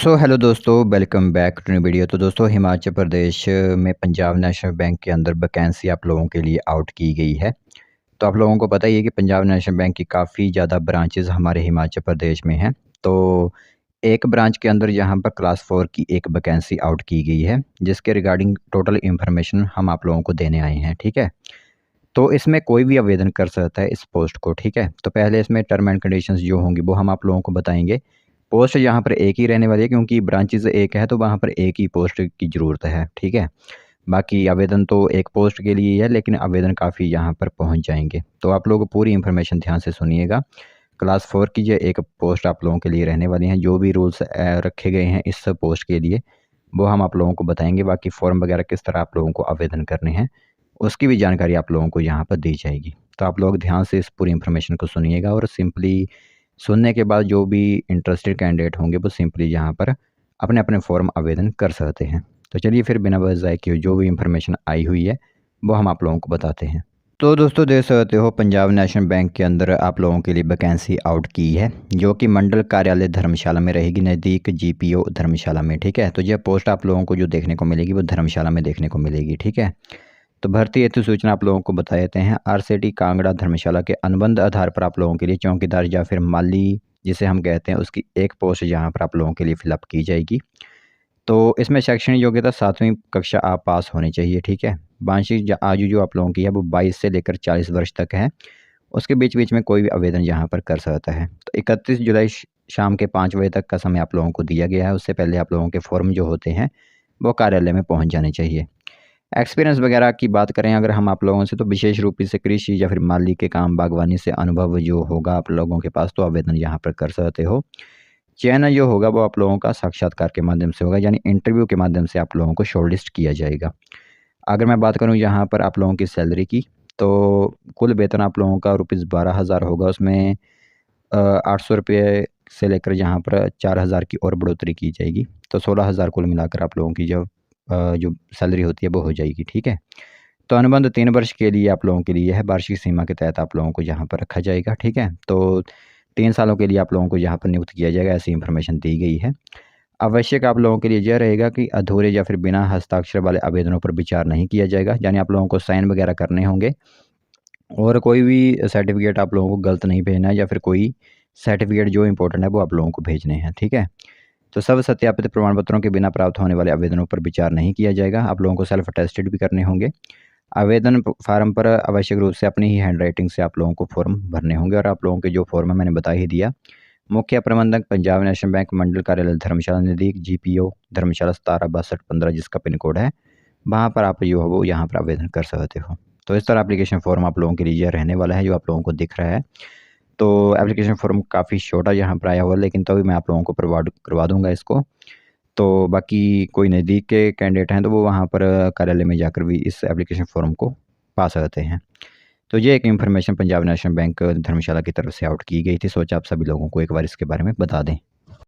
Hello दोस्तों, welcome back to new video. तो दोस्तों, हिमाचल प्रदेश में पंजाब नेशनल बैंक के अंदर वैकेंसी आप लोगों के लिए आउट की गई है। तो आप लोगों को पता ही है कि पंजाब नेशनल बैंक की काफ़ी ज़्यादा ब्रांचेज़ हमारे हिमाचल प्रदेश में हैं। तो एक ब्रांच के अंदर यहाँ पर क्लास 4 की एक वैकेंसी आउट की गई है, जिसके रिगार्डिंग टोटल इन्फॉर्मेशन हम आप लोगों को देने आए हैं, ठीक है। तो इसमें कोई भी आवेदन कर सकता है इस पोस्ट को, ठीक है। तो पहले इसमें टर्म एंड कंडीशंस जो होंगी वो हम आप लोगों को बताएंगे। पोस्ट यहाँ पर एक ही रहने वाली है, क्योंकि ब्रांचेज़ एक है तो वहाँ पर एक ही पोस्ट की ज़रूरत है, ठीक है। बाकी आवेदन तो एक पोस्ट के लिए ही है, लेकिन आवेदन काफ़ी यहाँ पर पहुँच जाएंगे। तो आप लोग पूरी इन्फॉर्मेशन ध्यान से सुनिएगा। क्लास 4 की जो एक पोस्ट आप लोगों के लिए रहने वाली हैं, जो भी रूल्स रखे गए हैं इस पोस्ट के लिए, वो हम आप लोगों को बताएंगे। बाकी फॉर्म वगैरह किस तरह आप लोगों को आवेदन करने हैं, उसकी भी जानकारी आप लोगों को यहाँ पर दी जाएगी। तो आप लोग ध्यान से इस पूरी इन्फॉर्मेशन को सुनिएगा, और सिंपली सुनने के बाद जो भी इंटरेस्टेड कैंडिडेट होंगे वो सिंपली यहाँ पर अपने अपने फॉर्म आवेदन कर सकते हैं। तो चलिए फिर बिना वजह ज़ाये किए जो भी इन्फॉर्मेशन आई हुई है वो हम आप लोगों को बताते हैं। तो दोस्तों, देख सकते हो पंजाब नेशनल बैंक के अंदर आप लोगों के लिए वैकेंसी आउट की है, जो कि मंडल कार्यालय धर्मशाला में रहेगी, नज़दीक जीपीओ धर्मशाला में, ठीक है। तो यह पोस्ट आप लोगों को जो देखने को मिलेगी वो धर्मशाला में देखने को मिलेगी, ठीक है। तो भर्ती हेतु सूचना आप लोगों को बता देते हैं। आरसीटी कांगड़ा धर्मशाला के अनुबंध आधार पर आप लोगों के लिए चौकीदार या फिर माली जिसे हम कहते हैं, उसकी एक पोस्ट यहाँ पर आप लोगों के लिए फिलअप की जाएगी। तो इसमें शैक्षणिक योग्यता 7वीं कक्षा आप पास होनी चाहिए, ठीक है। वार्षिक आयु जो आप लोगों की है वो 22 से लेकर 40 वर्ष तक है। उसके बीच बीच में कोई भी आवेदन यहाँ पर कर सकता है। तो 31 जुलाई शाम के 5 बजे तक का समय आप लोगों को दिया गया है। उससे पहले आप लोगों के फॉर्म जो होते हैं वो कार्यालय में पहुँच जाने चाहिए। एक्सपीरियंस वगैरह की बात करें अगर हम आप लोगों से, तो विशेष रूप से कृषि या फिर माली के काम, बागवानी से अनुभव जो होगा आप लोगों के पास, तो आवेदन यहाँ पर कर सकते हो। चयन जो होगा वो आप लोगों का साक्षात्कार के माध्यम से होगा, यानी इंटरव्यू के माध्यम से आप लोगों को शॉर्टलिस्ट किया जाएगा। अगर मैं बात करूँ यहाँ पर आप लोगों की सैलरी की, तो कुल वेतन आप लोगों का ₹12,000 होगा। उसमें 800 रुपये से लेकर यहाँ पर 4,000 की और बढ़ोतरी की जाएगी। तो 16,000 कुल मिलाकर आप लोगों की जो सैलरी होती है वो हो जाएगी, ठीक है। तो अनुबंध 3 वर्ष के लिए आप लोगों के लिए है। वार्षिक सीमा के तहत आप लोगों को यहाँ पर रखा जाएगा, ठीक है। तो 3 सालों के लिए आप लोगों को यहाँ पर नियुक्त किया जाएगा, ऐसी इन्फॉर्मेशन दी गई है। आवश्यक आप लोगों के लिए यह रहेगा कि अधूरे या फिर बिना हस्ताक्षर वाले आवेदनों पर विचार नहीं किया जाएगा, यानी आप लोगों को साइन वगैरह करने होंगे, और कोई भी सर्टिफिकेट आप लोगों को गलत नहीं भेजना है, या फिर कोई सर्टिफिकेट जो इंपॉर्टेंट है वो आप लोगों को भेजने हैं, ठीक है। तो सब सत्यापित प्रमाण पत्रों के बिना प्राप्त होने वाले आवेदनों पर विचार नहीं किया जाएगा। आप लोगों को सेल्फ अटेस्टेड भी करने होंगे। आवेदन फार्म पर आवश्यक रूप से अपनी ही हैंडराइटिंग से आप लोगों को फॉर्म भरने होंगे, और आप लोगों के जो फॉर्म है मैंने बता ही दिया। मुख्य प्रबंधक पंजाब नेशनल बैंक, मंडल कार्यालय धर्मशाला, नज़दीक जीपीओ धर्मशाला 176215 जिसका पिन कोड है, वहाँ पर आप जो हो वो यहाँ पर आवेदन कर सकते हो। तो इस तरह एप्लीकेशन फॉर्म आप लोगों के लिए यह रहने वाला है जो आप लोगों को दिख रहा है। तो एप्लीकेशन फॉर्म काफ़ी छोटा यहाँ पर आया हुआ है, लेकिन तो भी मैं आप लोगों को प्रोवाइड करवा दूँगा इसको। तो बाकी कोई नज़दीक के कैंडिडेट हैं तो वो वहाँ पर कार्यालय में जाकर भी इस एप्लीकेशन फॉर्म को पा सकते हैं। तो ये एक इन्फॉर्मेशन पंजाब नेशनल बैंक धर्मशाला की तरफ से आउट की गई थी। सोचा आप सभी लोगों को एक बार इसके बारे में बता दें।